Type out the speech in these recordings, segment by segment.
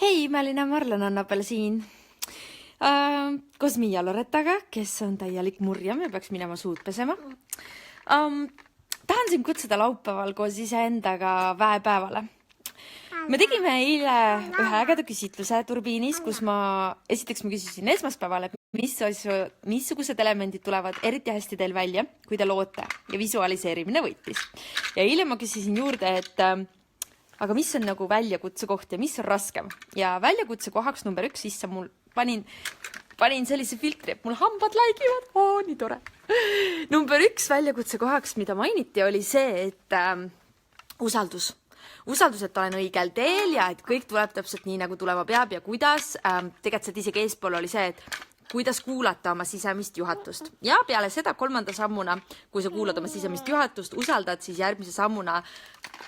Hei, mä olin Marlon Annabel siin koos Miia Lorettaga, kes on täielik murjam ja peaks minema suud pesema. Tahan sind kutsuda laupäeval koos iseendaga väepäevale. Me tegime eile ühe ägeda küsitluse turbiinis, kus esiteks ma küsisin esmaspäeval, et missugused elemendid tulevad eriti hästi teil välja, kui te loote, ja visualiseerimine võitis. Ja eile ma küsisin juurde, et aga mis on nagu väljakutse koht ja mis on raskem? Ja väljakutse kohaks number 1 sisse mul panin sellise filtri, et mul hambad laigivad. Nii tore. Number 1 väljakutse kohaks, mida mainiti, oli see, et usaldus. Usaldus, et olen õigel teel ja et kõik tuleb täpselt nii, nagu tulema peab ja kuidas. Tegelikult isegi eespool oli see, et kuidas kuulata oma sisemist juhatust. Ja peale seda 3. sammuna, kui sa kuulad oma sisemist juhatust, usaldad, siis järgmise sammuna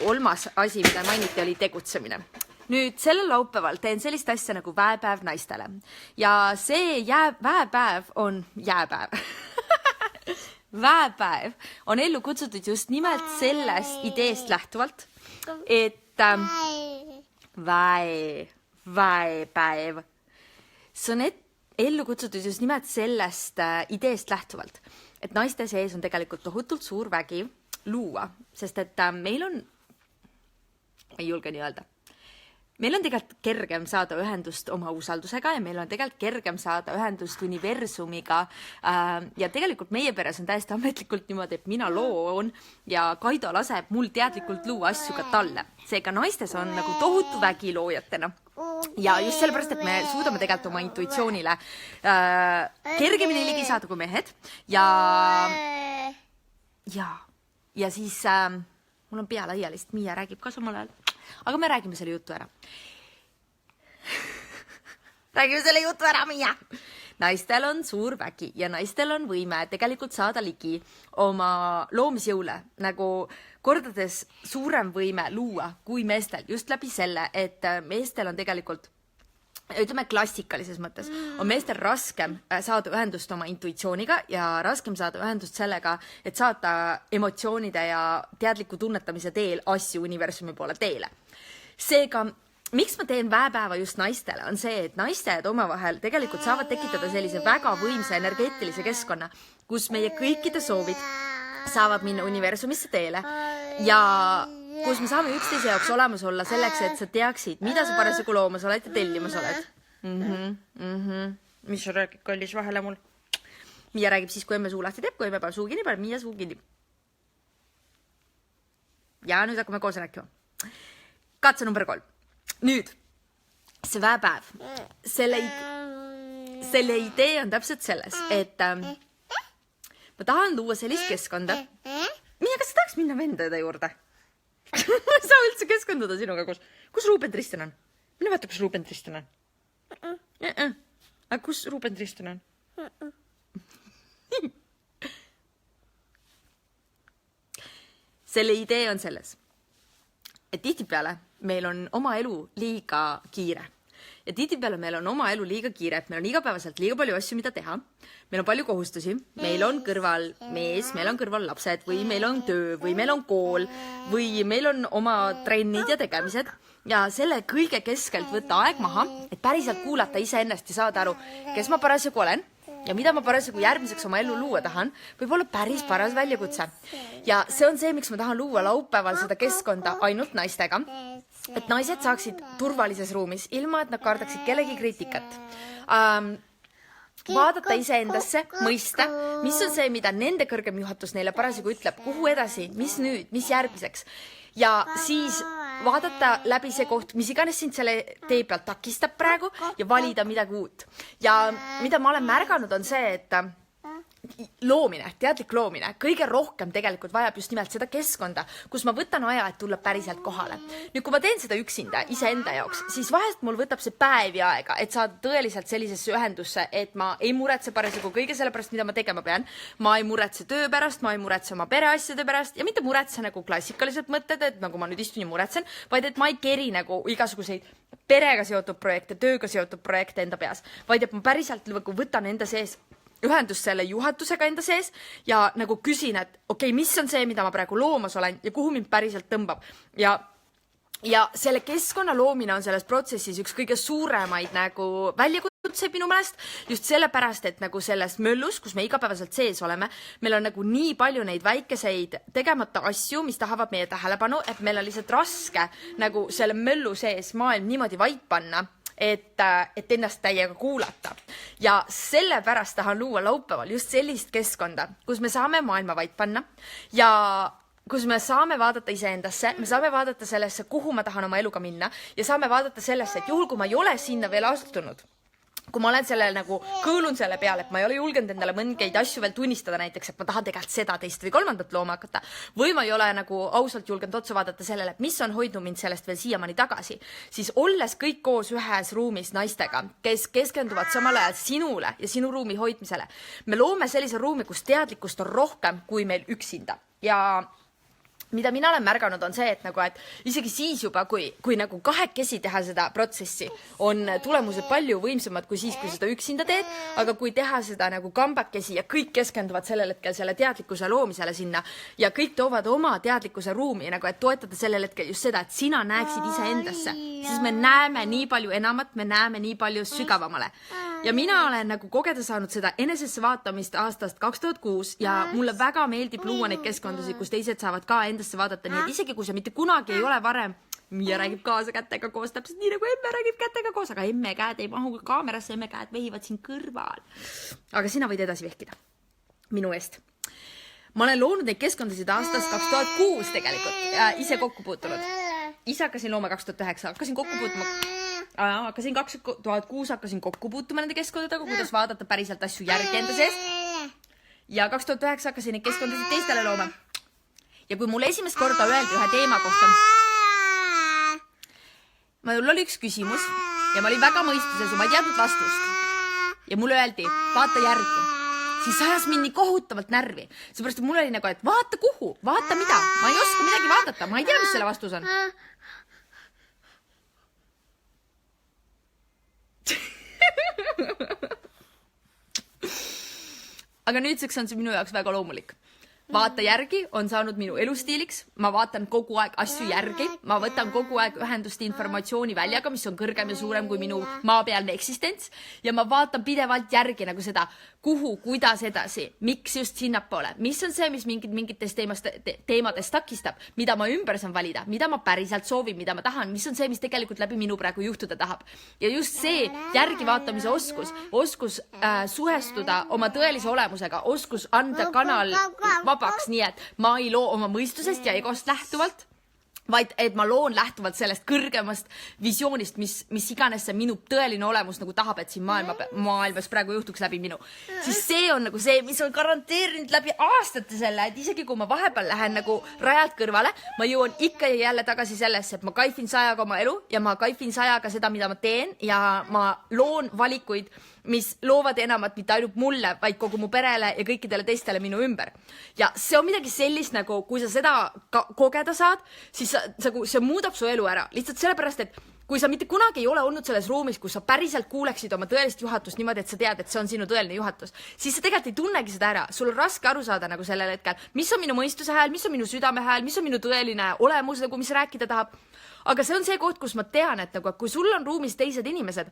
3. asi, mida mainiti, oli tegutsemine. Nüüd sellel laupäeval teen sellist asja nagu väepäev naistele. Ja see väepäev on jääpäev. Väepäev on ellu kutsutud just nimelt sellest ideest lähtuvalt, et väepäev. See on ellu kutsutud just nimelt sellest ideest lähtuvalt, et naiste sees on tegelikult tohutult suur vägi luua, sest et meil on, ei julge nii öelda, meil on tegelikult kergem saada ühendust oma usaldusega ja meil on tegelikult kergem saada ühendust universumiga ja tegelikult meie peres on täiesti ametlikult niimoodi, et mina loon ja Kaido laseb mul teadlikult luua asju ka talle. Seega naistes on nagu tohutu vägi loojatena. Ja just sellepärast, et me suudame tegelikult oma intuitsioonile kergemini ligi saada kui mehed ja siis mul on pea laialist, Miia räägib ka samal ajal, aga me räägime selle jutu ära. Miia! Naistel on suur vägi ja naistel on võime tegelikult saada ligi oma loomisjõule, nagu kordades suurem võime luua kui meestel, just läbi selle, et meestel on tegelikult, ütleme klassikalises mõttes, on meestel raskem saada ühendust oma intuitsiooniga ja raskem saada ühendust sellega, et saata emotsioonide ja teadliku tunnetamise teel asju universumi poole teele. Seega, miks ma teen väepäeva just naistele, on see, et naised omavahel tegelikult saavad tekitada sellise väga võimsa energeetilise keskkonna, kus meie kõikide soovid saavad minna universumisse teele ja kus me saame üksteise jaoks olemas olla selleks, et sa teaksid, mida sa parasjagu loomas oled ja tellimas oled. Mis sa räägid, kallis vahele mul? Miia räägib siis, kui emme suu lahti teeb, kui emme paneb suu kinni, paneb Miia suu kinni. Ja nüüd hakkame koos rääkima. Katse number 3. Nüüd, see väepäev. Selle idee on täpselt selles, et ma tahan luua sellist keskkonda. Miia, kas sa tahaks minna vendade juurde? Ma ei saa üldse keskkondada sinuga koos. Kus Ruuben Tristan on? Mine vaata, kus Ruuben Tristan on. Aga kus Ruuben Tristan on? Selle idee on selles, et tihtipeale meil on oma elu liiga kiire. Ja tihtipeale meil on oma elu liiga kiire, et meil on igapäevaselt liiga palju asju, mida teha. Meil on palju kohustusi, meil on kõrval mees, meil on kõrval lapsed või meil on töö või meil on kool või meil on oma trennid ja tegemised. Ja selle kõige keskelt võtta aeg maha, et päriselt kuulata iseennast ja saada aru, kes ma parasjagu olen ja mida ma parasjagu järgmiseks oma elu luua tahan, võib olla päris paras väljakutse. Ja see on see, miks ma tahan luua laupäeval seda keskkonda ainult naistega, et naised saaksid turvalises ruumis, ilma et nad kardaksid kellegi kriitikat. Vaadata iseendasse, mõista, mis on see, mida nende kõrgem juhatus neile parasjagu ütleb, kuhu edasi, mis nüüd, mis järgmiseks. Ja siis vaadata läbi see koht, mis iganes sind selle tee pealt takistab praegu ja valida midagi uut. Ja mida ma olen märganud on see, et loomine, teadlik loomine, kõige rohkem tegelikult vajab just nimelt seda keskkonda, kus ma võtan aja, et tulla päriselt kohale. Nüüd, kui ma teen seda üksinda, iseenda jaoks, siis vahest mul võtab see päevi aega, et saada tõeliselt sellisesse ühendusse, et ma ei muretse parasjagu kõige selle pärast, mida ma tegema pean. Ma ei muretse töö pärast, ma ei muretse oma pereasjade pärast ja mitte muretse nagu klassikalised mõtted, et nagu ma nüüd istun ja muretsen, vaid et ma ei keri nagu igasuguseid perega seotud projekte, tööga seotud projekte enda peas, vaid et ma päriselt võtan enda sees ühendust selle juhatusega enda sees ja nagu küsin, et okei, mis on see, mida ma praegu loomas olen ja kuhu mind päriselt tõmbab. Ja ja selle keskkonna loomine on selles protsessis üks kõige suuremaid nagu väljakutseid minu meelest, just sellepärast, et nagu selles möllus, kus me igapäevaselt sees oleme, meil on nagu nii palju neid väikeseid tegemata asju, mis tahavad meie tähelepanu, et meil on lihtsalt raske nagu selle möllu sees maailm niimoodi vait panna, et ennast täiega kuulata. Ja sellepärast tahan luua laupäeval just sellist keskkonda, kus me saame maailma vait panna ja kus me saame vaadata iseendasse, me saame vaadata sellesse, kuhu ma tahan oma eluga minna ja saame vaadata sellesse, et juhul, kui ma ei ole sinna veel astunud, kui ma olen sellele nagu kõõlun selle peale, et ma ei ole julgenud endale mõngeid asju veel tunnistada näiteks, et ma tahan tegelikult seda, teist või kolmandat looma hakata, või ma ei ole nagu ausalt julgenud otsa vaadata sellele, et mis on hoidnud mind sellest veel siiamaani tagasi, siis olles kõik koos ühes ruumis naistega, kes keskenduvad samal ajal sinule ja sinu ruumi hoidmisele, me loome sellise ruumi, kus teadlikkust on rohkem kui meil üksinda ja mida mina olen märganud on see, et isegi siis juba, kui nagu kahekesi teha seda protsessi, on tulemused palju võimsamad kui siis, kui seda üksinda teed, aga kui teha seda nagu kambakesi ja kõik keskenduvad sellel hetkel selle teadlikkuse loomisele sinna ja kõik toovad oma teadlikkuse ruumi, nagu et toetada sellel hetkel just seda, et sina näeksid iseendasse, siis me näeme nii palju enamat, me näeme nii palju sügavamale. Ja mina olen nagu kogeda saanud seda enesesse vaatamist aastast 2006 ja mulle väga meeldib luua neid keskkondasid, kus teised saavad ka endasse vaadata, nii et isegi kui sa mitte kunagi ei ole varem, Miia räägib kaasa kätega koos, täpselt nii nagu emme räägib kätega koos, aga emme käed ei mahu kaamerasse, emme käed vehivad siin kõrval. Aga sina võid edasi vehkida minu eest. Ma olen loonud neid keskkondasid aastast 2006 tegelikult, ise kokku puutunud. Ise hakkasin looma 2009, hakkasin 2006 hakkasin kokku puutuma nende keskkondadega, kuidas vaadata päriselt asju järgi enda seest. Ja 2009 hakkasin neid keskkondasid teistele looma. Ja kui mulle esimest korda öeldi ühe teema kohta, mul oli üks küsimus ja ma olin väga mõistuses ja ma ei teadnud vastust. Ja mulle öeldi, vaata järgi. Siis ajas mind nii kohutavalt närvi. Seepärast, et mul oli nagu, et vaata kuhu, vaata mida. Ma ei oska midagi vaadata, ma ei tea, mis selle vastus on. Aga nüüdseks on see minu jaoks väga loomulik. Vaata järgi on saanud minu elustiiliks, ma vaatan kogu aeg asju järgi, ma võtan kogu aeg ühendust informatsiooni väljaga, mis on kõrgem ja suurem kui minu maapealne eksistents ja ma vaatan pidevalt järgi nagu seda, kuhu, kuidas edasi, miks just sinnapoole, mis on see, mis mingitest teemadest takistab, mida ma ümber saan valida, mida ma päriselt soovin, mida ma tahan, mis on see, mis tegelikult läbi minu praegu juhtuda tahab. Ja just see järgi vaatamise oskus suhestuda oma tõelise olemusega, oskus anda kanal vabaks, nii et ma ei loo oma mõistusest ja egost lähtuvalt, vaid et ma loon lähtuvalt sellest kõrgemast visioonist, mis iganes see minu tõeline olemus nagu tahab, et siin maailmas praegu juhtuks läbi minu. Siis see on nagu see, mis on garanteerinud läbi aastate selle, et isegi kui ma vahepeal lähen nagu rajalt kõrvale, ma jõuan ikka ja jälle tagasi sellesse, et ma kaifin sajaga oma elu ja ma kaifin sajaga seda, mida ma teen ja ma loon valikuid, mis loovad enamat mitte ainult mulle, vaid kogu mu perele ja kõikidele teistele minu ümber. Ja see on midagi sellist, nagu kui sa seda kogeda saad, siis see muudab su elu ära. Lihtsalt sellepärast, et kui sa mitte kunagi ei ole olnud selles ruumis, kus sa päriselt kuuleksid oma tõelist juhatust niimoodi, et sa tead, et see on sinu tõeline juhatus, siis sa tegelikult ei tunnegi seda ära. Sul on raske aru saada nagu sellel hetkel, mis on minu mõistuse hääl, mis on minu südame hääl, mis on minu tõeline olemus, nagu mis rääkida tahab. Aga see on see koht, kus ma tean, et nagu, kui sul on ruumis teised inimesed,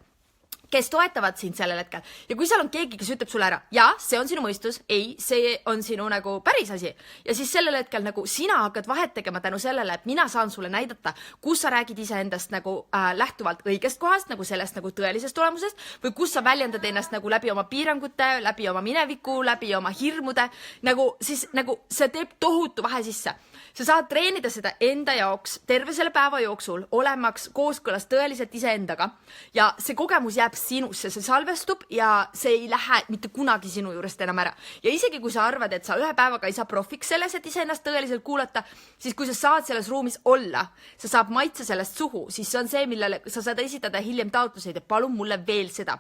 kes toetavad sind sellel hetkel. Ja kui seal on keegi, kes ütleb sulle ära, ja see on sinu mõistus, ei, see on sinu nagu päris asi. Ja siis sellel hetkel nagu sina hakkad vahet tegema tänu sellele, et mina saan sulle näidata, kus sa räägid iseendast nagu lähtuvalt õigest kohast, nagu sellest nagu tõelisest olemusest, või kus sa väljendad ennast nagu läbi oma piirangute, läbi oma mineviku, läbi oma hirmude, nagu siis nagu see teeb tohutu vahe sisse. Sa saad treenida seda enda jaoks terve selle päeva jooksul, olemaks kooskõlas tõeliselt iseendaga ja see kogemus jääb sinusse, see salvestub ja see ei lähe mitte kunagi sinu juurest enam ära. Ja isegi kui sa arvad, et sa ühe päevaga ei saa profiks selles, et iseennast tõeliselt kuulata, siis kui sa saad selles ruumis olla, sa saab maitse sellest suhu, siis see on see, millele sa saad esitada hiljem taotluseid, et palun mulle veel seda,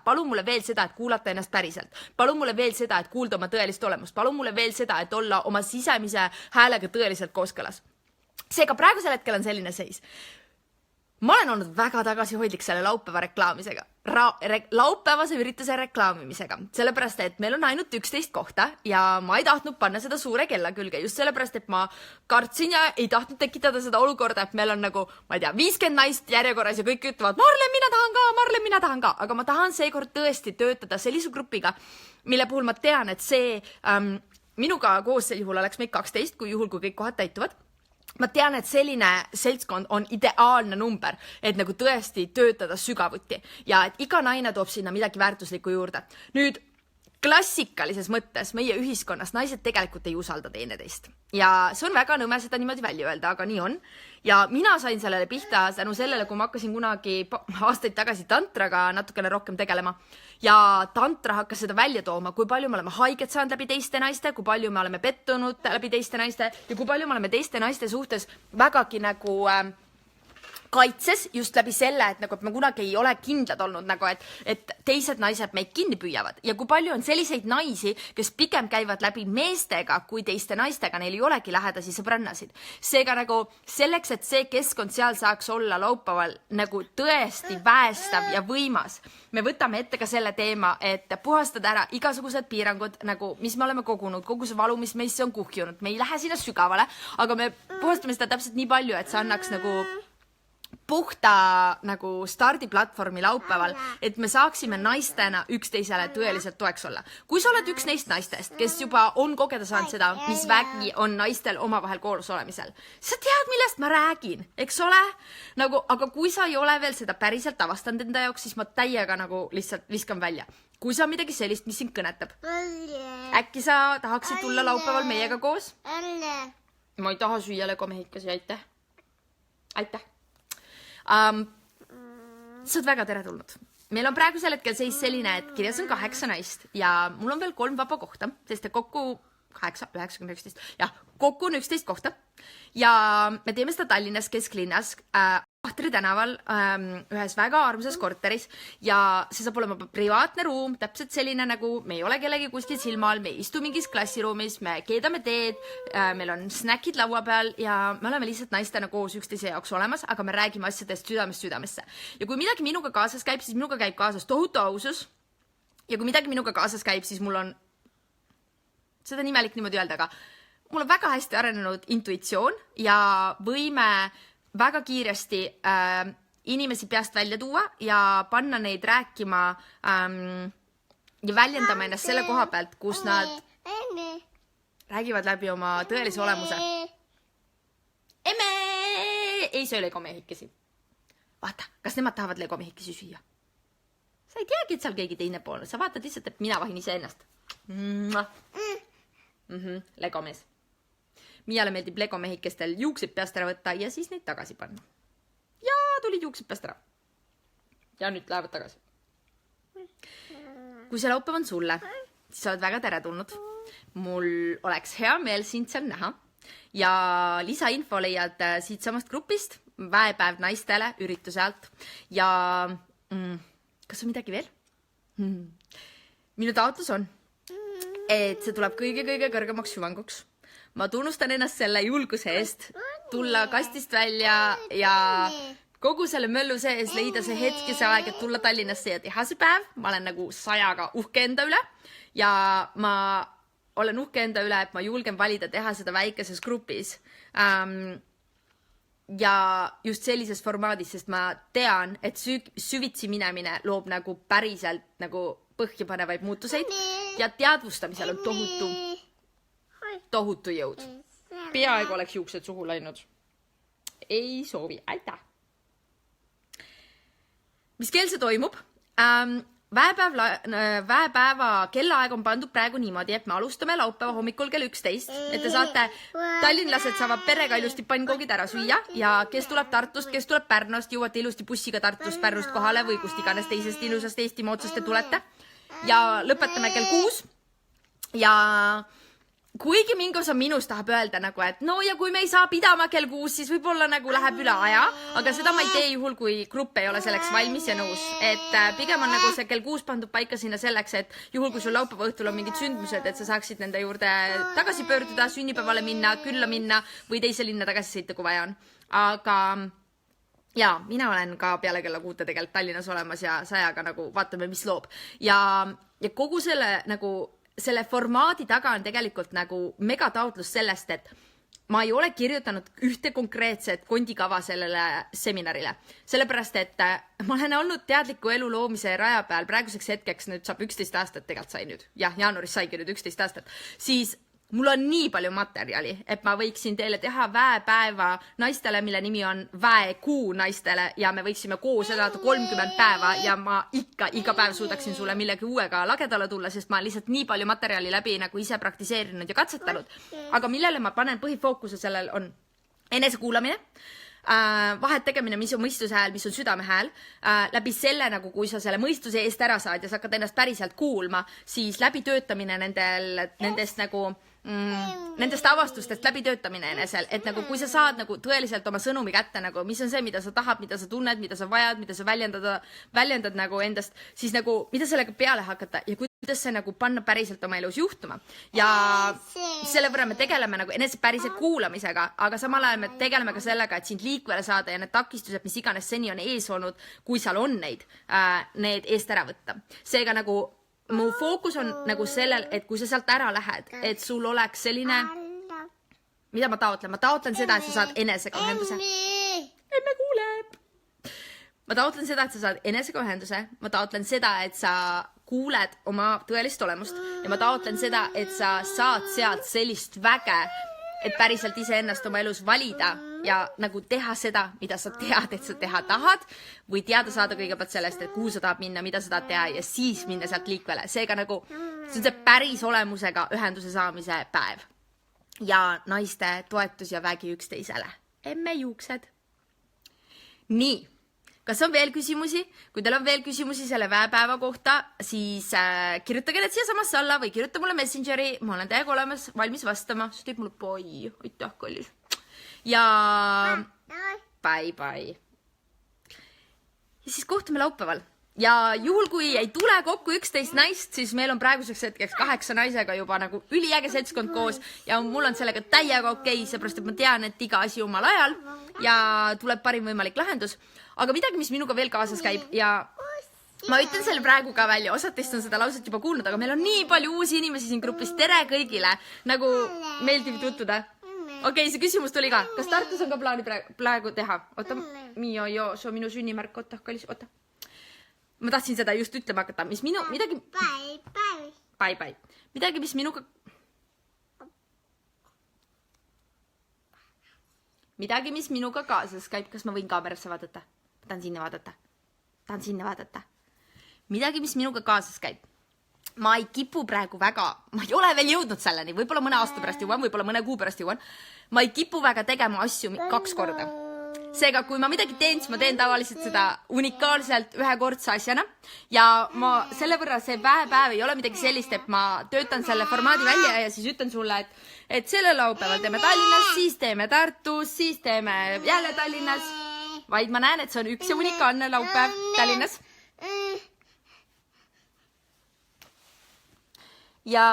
et kuulata ennast päriselt, palun mulle veel seda, et kuulda oma tõelist olemust, palun mulle veel seda, et olla oma sisemise häälega tõeliselt kooskõlas. Seega praegusel hetkel on selline seis. ma olen olnud väga tagasihoidlik selle laupäeva reklaamisega, laupäevase ürituse reklaamimisega, sellepärast, et meil on ainult 11 kohta ja ma ei tahtnud panna seda suure kella külge, just sellepärast, et ma kartsin ja ei tahtnud tekitada seda olukorda, et meil on nagu, ma ei tea, 50 naist järjekorras ja kõik ütlevad, Marlen, mina tahan ka, aga ma tahan seekord tõesti töötada sellise grupiga, mille puhul ma tean, et see minuga koos sel juhul oleks meid 12, kui kõik kohad täituvad. Ma tean, et selline seltskond on ideaalne number, et nagu tõesti töötada sügavuti ja et iga naine toob sinna midagi väärtuslikku juurde. Nüüd klassikalises mõttes meie ühiskonnas naised tegelikult ei usalda teineteist ja see on väga nõme seda niimoodi välja öelda, aga nii on. Ja mina sain sellele pihta tänu sellele, kui ma hakkasin kunagi aastaid tagasi tantraga natukene rohkem tegelema ja tantra hakkas seda välja tooma, kui palju me oleme haiget saanud läbi teiste naiste, kui palju me oleme pettunud läbi teiste naiste ja kui palju me oleme teiste naiste suhtes vägagi nagu kaitses just läbi selle, et nagu, et me kunagi ei ole kindlad olnud nagu, et teised naised meid kinni püüavad ja kui palju on selliseid naisi, kes pigem käivad läbi meestega kui teiste naistega, neil ei olegi lähedasi sõbrannasid. Seega nagu selleks, et see keskkond seal saaks olla laupäeval nagu tõesti väestav ja võimas, me võtame ette ka selle teema, et puhastada ära igasugused piirangud, nagu mis me oleme kogunud, kogu see valu, mis meisse on kuhjunud, me ei lähe sinna sügavale, aga me puhastame seda täpselt nii palju, et see annaks nagu puhta nagu stardiplatvormi laupäeval, et me saaksime naistena üksteisele tõeliselt toeks olla. Kui sa oled üks neist naistest, kes juba on kogeda saanud seda, mis vägi on naistel omavahel koos olemisel, sa tead, millest ma räägin, eks ole? Nagu, aga kui sa ei ole veel seda päriselt avastanud enda jaoks, siis ma täiega nagu lihtsalt viskan välja. Kui sa on midagi sellist, mis sind kõnetab, äkki sa tahaksid tulla laupäeval meiega koos? Ma ei taha süüa legomehikasi, aitäh. Aitäh. Sa oled väga teretulnud. Meil on praegusel hetkel seis selline, et kirjas on 8 naist ja mul on veel 3 vaba kohta, sest kokku 8, 9, 11, jah, kokku on 11 kohta ja me teeme seda Tallinnas kesklinnas Ahtri tänaval ühes väga armsas korteris ja see saab olema privaatne ruum, täpselt selline nagu me ei ole kellegi kuskil silma all, me ei istu mingis klassiruumis, me keedame teed, meil on snäkid laua peal ja me oleme lihtsalt naistena koos üksteise jaoks olemas, aga me räägime asjadest südamest südamesse. Ja kui midagi minuga kaasas käib, siis minuga käib kaasas tohutu ausus ja kui midagi minuga kaasas käib, siis mul on seda nimelik niimoodi öelda, aga mul on väga hästi arenenud intuitsioon ja võime väga kiiresti inimesi peast välja tuua ja panna neid rääkima ja väljendama ennast selle koha pealt, kus nad räägivad läbi oma tõelise olemuse. Emme! Ei söö legomehikesi. Vaata, kas nemad tahavad legomehikesi süüa? Sa ei teagi, et seal keegi teine pool. Sa vaatad lihtsalt, et mina vahin ise ennast. Legomees. Miale meeldib legomehikestel juuksed peast ära võtta ja siis neid tagasi panna. Ja tulid juuksed peast ära. Ja nüüd lähevad tagasi. Kui see laupäev on sulle, siis sa oled väga teretulnud. Mul oleks hea meel sind seal näha ja lisainfo leiad siit samast grupist, väepäev naistele ürituse alt ja kas on midagi veel? Minu taotlus on, et see tuleb kõige kõrgemaks hüvanguks. Ma tunnustan ennast selle julguse eest tulla kastist välja ja kogu selle möllu sees leida see hetk ja see aeg, et tulla Tallinnasse ja teha see päev. Ma olen nagu 100-ga uhke enda üle ja ma olen uhke enda üle, et ma julgen valida teha seda väikeses grupis ja just sellises formaadis, sest ma tean, et süvitsi minemine loob nagu päriselt nagu põhjapanevaid muutuseid ja teadvustamisel on tohutu jõud. Peaaegu oleks juuksed suhu läinud. Ei soovi. Aitäh! Mis kell see toimub? Väepäeva kellaaeg on pandud praegu niimoodi, et me alustame laupäeva hommikul kell 11, et te saate, tallinlased saavad perega ilusti pannkoogid ära süüa ja kes tuleb Tartust, kes tuleb Pärnost, jõuate ilusti bussiga Tartust, Pärnust kohale või kust iganes teisest ilusast Eestimaa otsast te tulete ja lõpetame kell 6 ja kuigi mingi osa minust tahab öelda nagu, et no ja kui me ei saa pidama kell 6, siis võib-olla nagu läheb üle aja, aga seda ma ei tee juhul, kui grupp ei ole selleks valmis ja nõus. Et pigem on nagu see kell 6 pandud paika sinna selleks, et juhul, kui sul laupäeva õhtul on mingid sündmused, et sa saaksid nende juurde tagasi pöörduda, sünnipäevale minna, külla minna või teise linna tagasi sõita, kui vaja on. Aga ja mina olen ka peale kella 6 tegelikult Tallinnas olemas ja sajaga nagu vaatame, mis loob. Ja kogu selle nagu selle formaadi taga on tegelikult nagu megataotlus sellest, et ma ei ole kirjutanud ühte konkreetset kondikava sellele seminarile. Sellepärast, et ma olen olnud teadliku elu loomise raja peal praeguseks hetkeks, nüüd saab 11 aastat, tegelikult sai nüüd. Jah, jaanuaris saigi nüüd 11 aastat. Siis mul on nii palju materjali, et ma võiksin teile teha väepäeva naistele, mille nimi on väekuu naistele ja me võiksime koos elada 30 päeva ja ma iga päev suudaksin sulle millegi uuega lagedale tulla, sest ma lihtsalt nii palju materjali läbi nagu ise praktiseerinud ja katsetanud. Aga millele ma panen põhifookuse sellel on enesekuulamine, vahet tegemine, mis on mõistuse hääl, mis on südame hääl, läbi selle nagu kui sa selle mõistuse eest ära saad ja sa hakkad ennast päriselt kuulma, siis läbi töötamine nendest nagu nendest avastustest läbi töötamine enesel, et nagu kui sa saad nagu tõeliselt oma sõnumi kätte, nagu mis on see, mida sa tahad, mida sa tunned, mida sa vajad, mida sa väljendad nagu endast, siis nagu mida sellega peale hakata ja kuidas see nagu panna päriselt oma elus juhtuma. Ja selle võrra me tegeleme nagu enese päriselt kuulamisega, aga samal ajal me tegeleme ka sellega, et sind liikvele saada ja need takistused, mis iganes seni on ees olnud, kui seal on need eest ära võtta. Seega nagu mu fookus on nagu sellel, et kui sa sealt ära lähed, et sul oleks selline, mida ma taotlen? Ma taotlen seda, et sa saad enesega ühenduse. Emme kuuleb. Ma taotlen seda, et sa saad enesega ühenduse. Ma taotlen seda, et sa kuuled oma tõelist olemust. Ja ma taotlen seda, et sa saad sealt sellist väge, et päriselt ise ennast oma elus valida ja nagu teha seda, mida sa tead, et sa teha tahad või teada saada kõigepealt sellest, et kuhu sa tahad minna, mida sa tahad teha ja siis minna sealt liikvele. Seega nagu see on see päris olemusega ühenduse saamise päev ja naiste toetus ja vägi üksteisele. Emme juuksed. Nii. Kas on veel küsimusi? Kui teil on veel küsimusi selle väepäeva kohta, siis kirjutage need siia samasse alla või kirjuta mulle Messengeri. Ma olen täiega olemas, valmis vastama. See teeb mulle pai. Aitäh, kallis. Ja bye. Ja siis kohtume laupäeval. Ja juhul, kui ei tule kokku 11 naist, siis meil on praeguseks hetkeks 8 naisega juba nagu üliäge seltskond koos ja mul on sellega täiega okei, seepärast, et ma tean, et iga asi omal ajal ja tuleb parim võimalik lahendus. Aga midagi, mis minuga veel kaasas käib ja ma ütlen selle praegu ka välja, osad teist on seda lauset juba kuulnud, aga meil on nii palju uusi inimesi siin grupis. Tere kõigile, nagu meeldib tutvuda. Okei, see küsimus tuli ka. Kas Tartus on ka plaani praegu teha? Oota, Mio, see on minu sünnimärk. Oota, kallis, oota. Ma tahtsin seda just ütlema hakata, mis minu, midagi... Bye. Midagi, mis minuga... Midagi, mis minuga kaasas käib, kas ma võin kaamerasse vaadata? Tahan sinna vaadata. Midagi, mis minuga kaasas käib. Ma ei kipu praegu väga, ma ei ole veel jõudnud selleni, võib-olla mõne aasta pärast jõuan, võib-olla mõne kuu pärast jõuan. Ma ei kipu väga tegema asju 2 korda. Seega, kui ma midagi teen, siis ma teen tavaliselt seda unikaalselt ühekordse asjana ja ma selle võrra see väepäev ei ole midagi sellist, et ma töötan selle formaadi välja ja siis ütlen sulle, et selle laupäeval teeme Tallinnas, siis teeme Tartus, siis teeme jälle Tallinnas, vaid ma näen, et see on üks ja unikaalne laupäev Tallinnas. Ja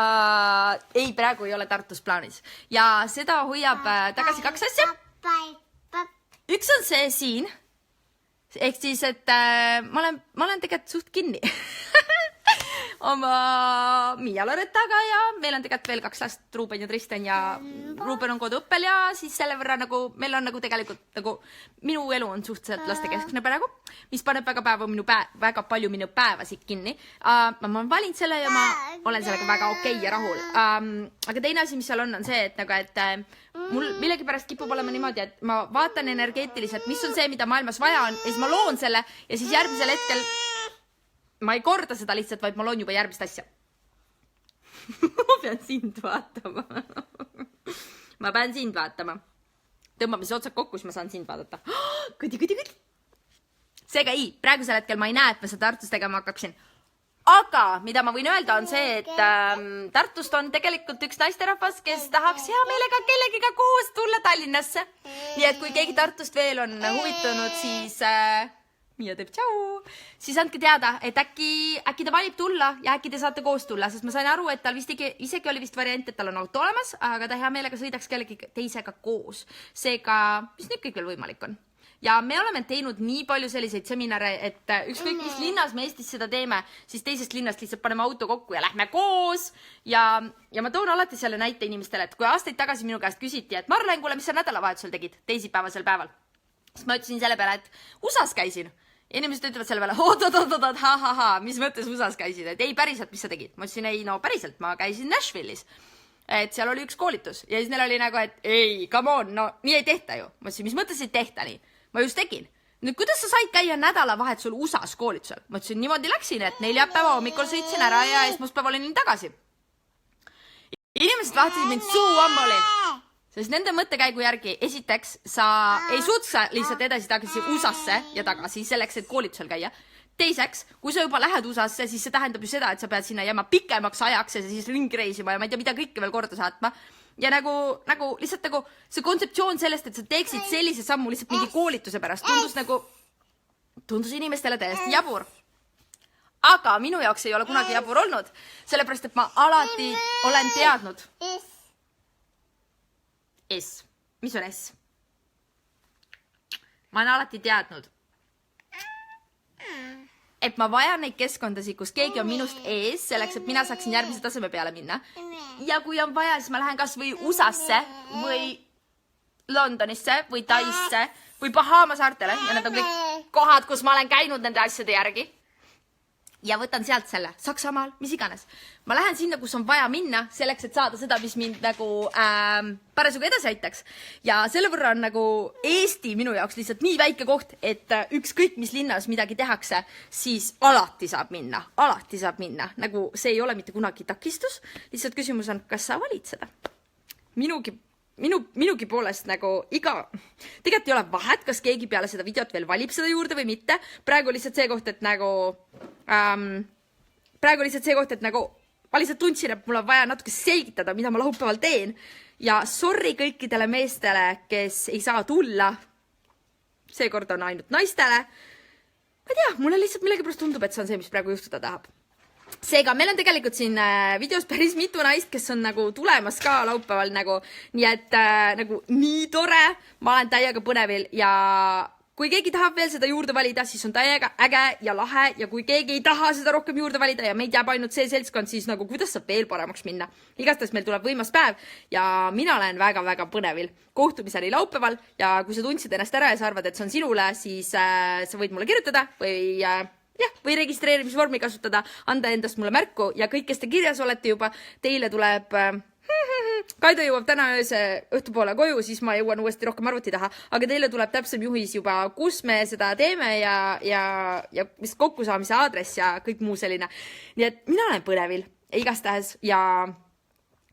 ei, praegu ei ole Tartus plaanis ja seda hoiab tagasi 2 asja. Üks on see siin, ehk siis, et ma olen tegelikult suht kinni oma Miia Loretaga ja meil on tegelikult veel 2 last, Ruben ja Tristan ja Ruben on koduõppel ja siis selle võrra nagu meil on nagu tegelikult nagu minu elu on suhteliselt lastekeskne praegu, mis paneb väga palju minu päevasid kinni. Ma olen valinud selle ja ma olen sellega väga okei ja rahul. Aga teine asi, mis seal on see, et nagu, et mul millegipärast kipub olema niimoodi, et ma vaatan energeetiliselt, mis on see, mida maailmas vaja on ja siis ma loon selle ja siis järgmisel hetkel ma ei korda seda lihtsalt, vaid ma loon juba järgmist asja. Ma pean sind vaatama. Ma pean sind vaatama. Tõmbame see otsad kokku, siis ma saan sind vaadata. Kõdi. Seega ei, praegusel hetkel ma ei näe, et ma seda Tartus tegema hakkaksin. Aga mida ma võin öelda on see, et Tartust on tegelikult üks naisterahvas, kes tahaks hea meelega kellegiga koos tulla Tallinnasse. Nii et kui keegi Tartust veel on huvitunud, siis... Miia teeb tšau. Siis andke teada, et äkki ta valib tulla ja äkki te saate koos tulla, sest ma sain aru, et tal isegi oli vist variant, et tal on auto olemas, aga ta hea meelega sõidaks kellegi teisega koos. Seega, mis nüüd kõik veel võimalik on? ja me oleme teinud nii palju selliseid seminare, et ükskõik mis linnas me Eestis seda teeme, siis teisest linnast lihtsalt paneme auto kokku ja lähme koos ja ma toon alati selle näite inimestele, et kui aastaid tagasi minu käest küsiti, et Marlen, kuule, mis sa nädalavahetusel tegid teisipäevasel päeval, siis ma ütlesin selle peale, et USAs käisin. Ja inimesed ütlevad selle peale, oot, mis mõttes USAs käisid, et ei päriselt, mis sa tegid? Ma ütlesin, ei, no päriselt, ma käisin Nashville'is. Et seal oli üks koolitus ja siis neil oli nagu, et ei, come on, no nii ei tehta ju. Ma ütlesin, mis mõttes ei tehta nii? Ma just tegin. Nüüd, kuidas sa said käia nädalavahetusel USAs koolitusel? Ma ütlesin, niimoodi läksin, et neljapäeva hommikul sõitsin ära ja esmaspäeval olin tagasi. Inimesed vahtasid mind suu ammuli, sest nende mõttekäigu järgi esiteks sa ei suutsa lihtsalt edasi tagasi USAsse ja tagasi selleks, et koolitusel käia. Teiseks, kui sa juba lähed USAsse, siis see tähendab ju seda, et sa pead sinna jääma pikemaks ajaks ja siis ringreisima ja ma ei tea, mida kõike veel korda saatma. Ja nagu lihtsalt nagu see kontseptsioon sellest, et sa teeksid sellise sammu lihtsalt mingi koolituse pärast, tundus inimestele täiesti jabur. Aga minu jaoks ei ole kunagi jabur olnud, sellepärast, et ma alati olen teadnud. S. Mis on S? Ma olen alati teadnud, et ma vajan neid keskkondasid, kus keegi on minust ees, selleks, et mina saaksin järgmise taseme peale minna. Ja kui on vaja, siis ma lähen kas või USAsse või Londonisse või Taisse või Bahama saartele ja need on kõik kohad, kus ma olen käinud nende asjade järgi. Ja võtan sealt selle, Saksamaal, mis iganes. Ma lähen sinna, kus on vaja minna, selleks, et saada seda, mis mind nagu parasjagu edasi aitaks. Ja selle võrra on nagu Eesti minu jaoks lihtsalt nii väike koht, et ükskõik mis linnas midagi tehakse, siis alati saab minna. Nagu see ei ole mitte kunagi takistus. Lihtsalt küsimus on, kas sa valid seda? Minugi poolest nagu tegelikult ei ole vahet, kas keegi peale seda videot veel valib seda juurde või mitte. Praegu lihtsalt see koht, et ma lihtsalt tundsin, et mul on vaja natuke selgitada, mida ma laupäeval teen. Ja sorry kõikidele meestele, kes ei saa tulla. Seekord on ainult naistele. Ma ei tea, mulle lihtsalt millegipärast tundub, et see on see, mis praegu juhtuda tahab. Seega, meil on tegelikult siin videos päris mitu naist, kes on nagu tulemas ka laupäeval nagu, nii et nagu nii tore, ma olen täiega põnevil ja kui keegi tahab veel seda juurde valida, siis on täiega äge ja lahe ja kui keegi ei taha seda rohkem juurde valida ja meid jääb ainult see seltskond, siis nagu kuidas saab veel paremaks minna. Igastahes meil tuleb võimas päev ja mina olen väga-väga põnevil. Kohtumiseni laupäeval ja kui sa tundsid ennast ära ja sa arvad, et see on sinule, siis sa võid mulle kirjutada või registreerimisvormi kasutada, anda endast mulle märku ja kõik, kes te kirjas olete juba, teile tuleb Kaido jõuab täna ööse õhtupoole koju, siis ma jõuan uuesti rohkem arvuti taha, aga teile tuleb täpsem juhis juba, kus me seda teeme ja mis kokkusaamise aadress ja kõik muu selline. Nii et mina olen põnevil igastahes ja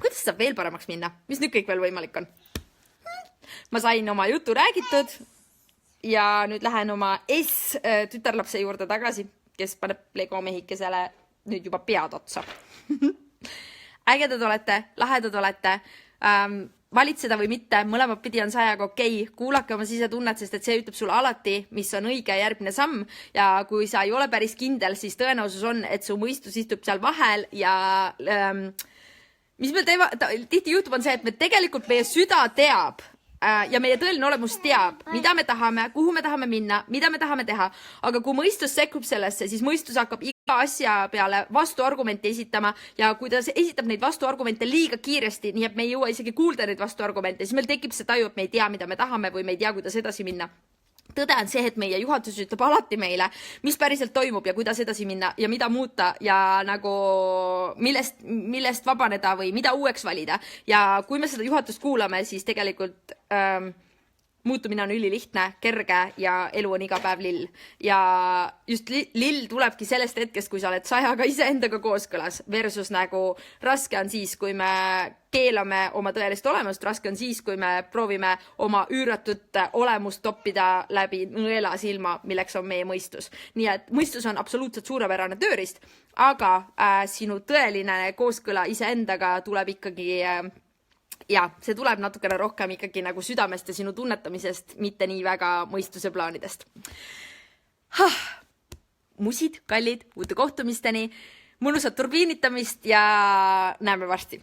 kuidas saab veel paremaks minna? Mis nüüd kõik veel võimalik on? Ma sain oma jutu räägitud ja nüüd lähen oma tütarlapse juurde tagasi, kes paneb Lego mehikesele nüüd juba pead otsa. Ägedad olete, lahedad olete, valid seda või mitte, mõlemad pidi on sajaga okei, kuulake oma sisetunnet, sest et see ütleb sulle alati, mis on õige järgmine samm ja kui sa ei ole päris kindel, siis tõenäosus on, et su mõistus istub seal vahel ja mis meil tihti juhtub on see, et tegelikult meie süda teab ja meie tõeline olemus teab, mida me tahame, kuhu me tahame minna, mida me tahame teha, aga kui mõistus sekkub sellesse, siis mõistus hakkab iga asja peale vastuargumente esitama ja kui ta esitab neid vastuargumente liiga kiiresti, nii et me ei jõua isegi kuulda neid vastuargumente, siis meil tekib see taju, et me ei tea, mida me tahame või me ei tea, kuidas edasi minna. Tõde on see, et meie juhatus ütleb alati meile, mis päriselt toimub ja kuidas edasi minna ja mida muuta ja nagu millest vabaneda või mida uueks valida. Ja kui me seda juhatust kuulame, siis tegelikult muutumine on ülilihtne, kerge ja elu on iga päev lill. Ja just lill tulebki sellest hetkest, kui sa oled sajaga iseendaga kooskõlas versus nagu raske on siis, kui me keelame oma tõelist olemust, raske on siis, kui me proovime oma üüratut olemust toppida läbi nõela silma, milleks on meie mõistus. Nii et mõistus on absoluutselt suurepärane tööriist, aga sinu tõeline kooskõla iseendaga tuleb ikkagi ja see tuleb natukene rohkem ikkagi nagu südamest ja sinu tunnetamisest, mitte nii väga mõistuse plaanidest. Musid, kallid, uute kohtumisteni, mõnusat turbiinitamist ja näeme varsti.